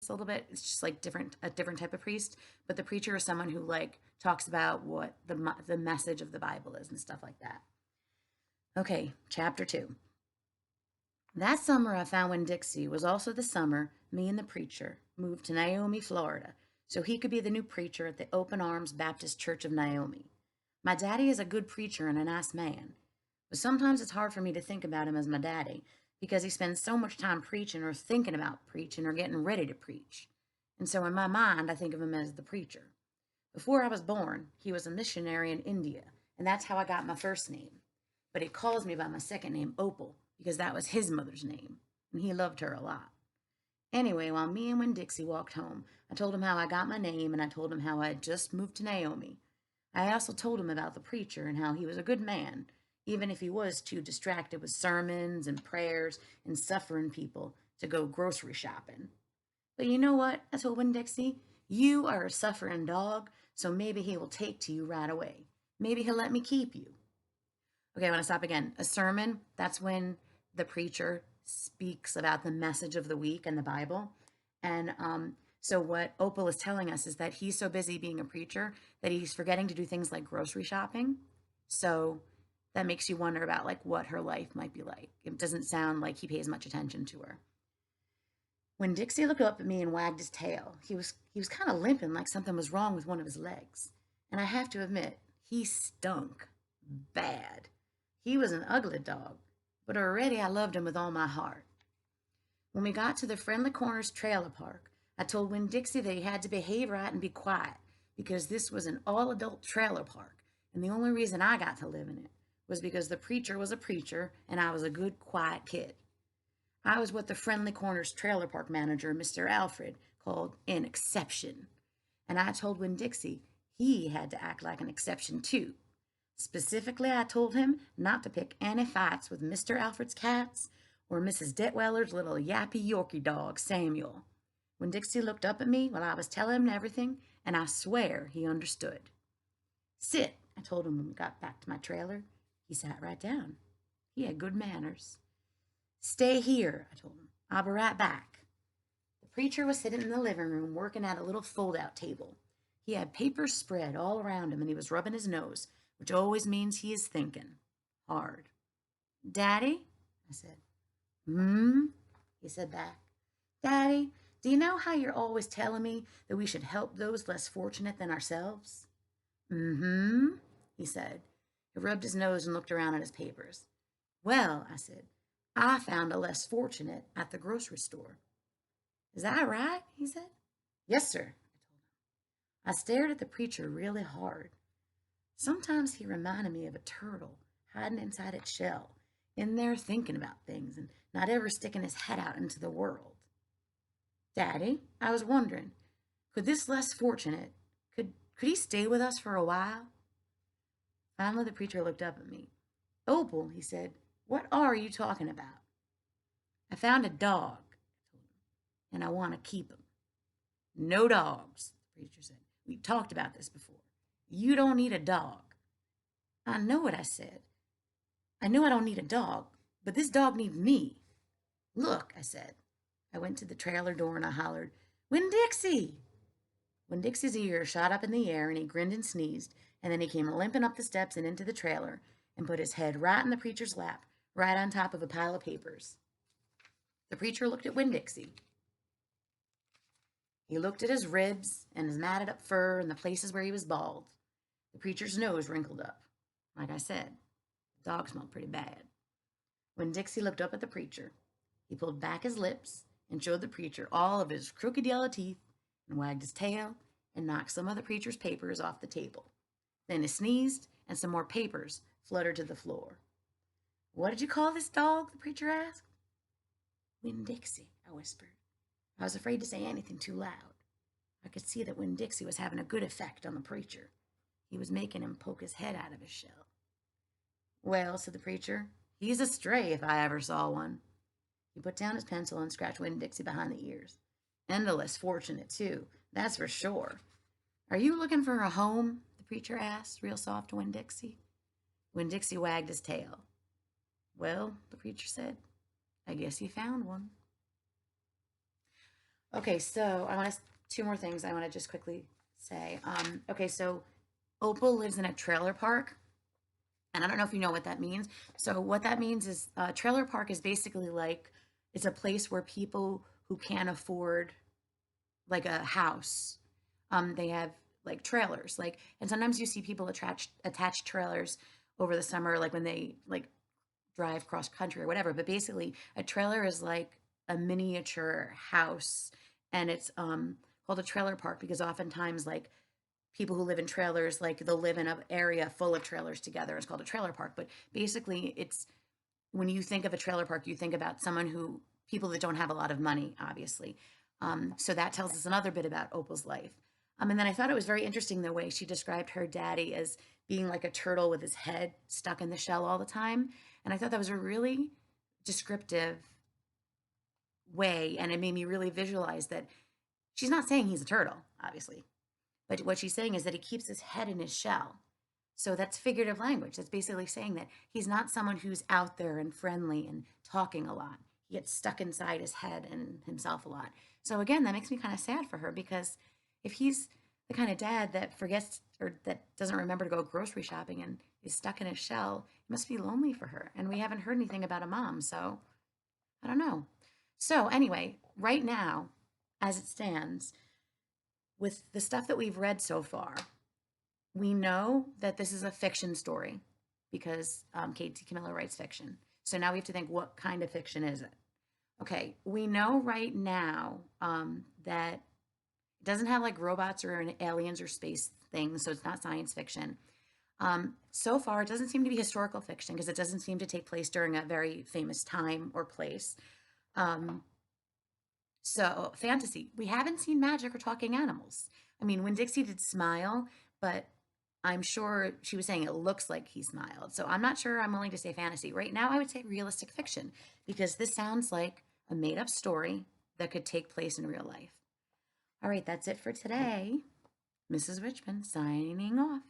a little bit. It's just like a different type of priest. But the preacher is someone who like talks about what the message of the Bible is and stuff like that. Okay, chapter 2. That summer I found Winn-Dixie was also the summer me and the preacher moved to Naomi, Florida, so he could be the new preacher at the Open Arms Baptist Church of Naomi. My daddy is a good preacher and a nice man, but sometimes it's hard for me to think about him as my daddy because he spends so much time preaching or thinking about preaching or getting ready to preach. And so in my mind, I think of him as the preacher. Before I was born, he was a missionary in India, and that's how I got my first name. But he calls me by my second name, Opal, because that was his mother's name, and he loved her a lot. Anyway, while me and Winn-Dixie walked home, I told him how I got my name, and I told him how I had just moved to Naomi. I also told him about the preacher and how he was a good man, even if he was too distracted with sermons and prayers and suffering people to go grocery shopping. But you know what? I told Winn-Dixie, you are a suffering dog, so maybe he will take to you right away. Maybe he'll let me keep you. Okay, I want to stop again. A sermon, that's when the preacher speaks about the message of the week in the Bible. And so what Opal is telling us is that he's so busy being a preacher that he's forgetting to do things like grocery shopping. So that makes you wonder about like what her life might be like. It doesn't sound like he pays much attention to her. When Dixie looked up at me and wagged his tail, he was kind of limping like something was wrong with one of his legs. And I have to admit, he stunk bad. He was an ugly dog, but already I loved him with all my heart. When we got to the Friendly Corners trailer park, I told Winn-Dixie that he had to behave right and be quiet because this was an all-adult trailer park, and the only reason I got to live in it was because the preacher was a preacher and I was a good, quiet kid. I was what the Friendly Corners trailer park manager, Mr. Alfred, called an exception. And I told Winn-Dixie he had to act like an exception too. Specifically, I told him not to pick any fights with Mr. Alfred's cats or Mrs. Detweller's little yappy Yorkie dog, Samuel. Winn-Dixie looked up at me while I was telling him everything, and I swear he understood. Sit, I told him when we got back to my trailer. He sat right down. He had good manners. Stay here, I told him. I'll be right back. The preacher was sitting in the living room working at a little fold-out table. He had papers spread all around him, and he was rubbing his nose, which always means he is thinking hard. Daddy, I said. He said back. Daddy, do you know how you're always telling me that we should help those less fortunate than ourselves? He said. He rubbed his nose and looked around at his papers. Well, I said, I found a less fortunate at the grocery store. Is that right? He said. Yes, sir, I told him. I stared at the preacher really hard. Sometimes he reminded me of a turtle hiding inside its shell, in there thinking about things and not ever sticking his head out into the world. Daddy, I was wondering, could this less fortunate, could he stay with us for a while? Finally, the preacher looked up at me. Opal, he said, what are you talking about? I found a dog, I told him, and I want to keep him. No dogs, the preacher said. We talked about this before. You don't need a dog. I know what I said. I know I don't need a dog, but this dog needs me. Look, I said. I went to the trailer door and I hollered, Winn-Dixie! Winn-Dixie's ear shot up in the air and he grinned and sneezed, and then he came limping up the steps and into the trailer and put his head right in the preacher's lap, right on top of a pile of papers. The preacher looked at Winn-Dixie. He looked at his ribs and his matted up fur and the places where he was bald. The preacher's nose wrinkled up. Like I said, the dog smelled pretty bad. Winn-Dixie looked up at the preacher. He pulled back his lips and showed the preacher all of his crooked yellow teeth and wagged his tail and knocked some of the preacher's papers off the table. Then he sneezed and some more papers fluttered to the floor. What did you call this dog? The preacher asked. Winn-Dixie, I whispered. I was afraid to say anything too loud. I could see that Winn-Dixie was having a good effect on the preacher. He was making him poke his head out of his shell. Well, said the preacher, he's a stray if I ever saw one. He put down his pencil and scratched Winn-Dixie behind the ears. And the less fortunate, too, that's for sure. Are you looking for a home? The preacher asked, real soft to Winn-Dixie. Winn-Dixie wagged his tail. Well, the preacher said, I guess you found one. Okay, so I want to two more things I want to just quickly say. Okay, so Opal lives in a trailer park, and I don't know if you know what that means. So what that means is trailer park is basically like it's a place where people who can't afford like a house, they have like trailers, like, and sometimes you see people attach trailers over the summer, like when they like drive cross country or whatever. But basically, a trailer is like a miniature house, and it's called a trailer park because oftentimes like people who live in trailers, like they'll live in an area full of trailers together. It's called a trailer park. But basically, it's when you think of a trailer park, you think about someone who people that don't have a lot of money, obviously. So that tells us another bit about Opal's life. And then I thought it was very interesting the way she described her daddy as being like a turtle with his head stuck in the shell all the time. And I thought that was a really descriptive way. And it made me really visualize that she's not saying he's a turtle, obviously. But what she's saying is that he keeps his head in his shell. So that's figurative language. That's basically saying that he's not someone who's out there and friendly and talking a lot. He gets stuck inside his head and himself a lot. So again, that makes me kind of sad for her because if he's the kind of dad that forgets or that doesn't remember to go grocery shopping and is stuck in his shell, it must be lonely for her. And we haven't heard anything about a mom, so I don't know. So anyway, right now, as it stands, with the stuff that we've read so far, we know that this is a fiction story because K.T. Camillo writes fiction. So now we have to think, what kind of fiction is it? Okay, we know right now that it doesn't have like robots or aliens or space things, so it's not science fiction. So far, it doesn't seem to be historical fiction because it doesn't seem to take place during a very famous time or place. Um, so, fantasy. We haven't seen magic or talking animals. I mean, when Dixie did smile, but I'm sure she was saying it looks like he smiled. So, I'm not sure I'm willing to say fantasy. Right now, I would say realistic fiction because this sounds like a made up story that could take place in real life. All right, that's it for today. Mrs. Richmond signing off.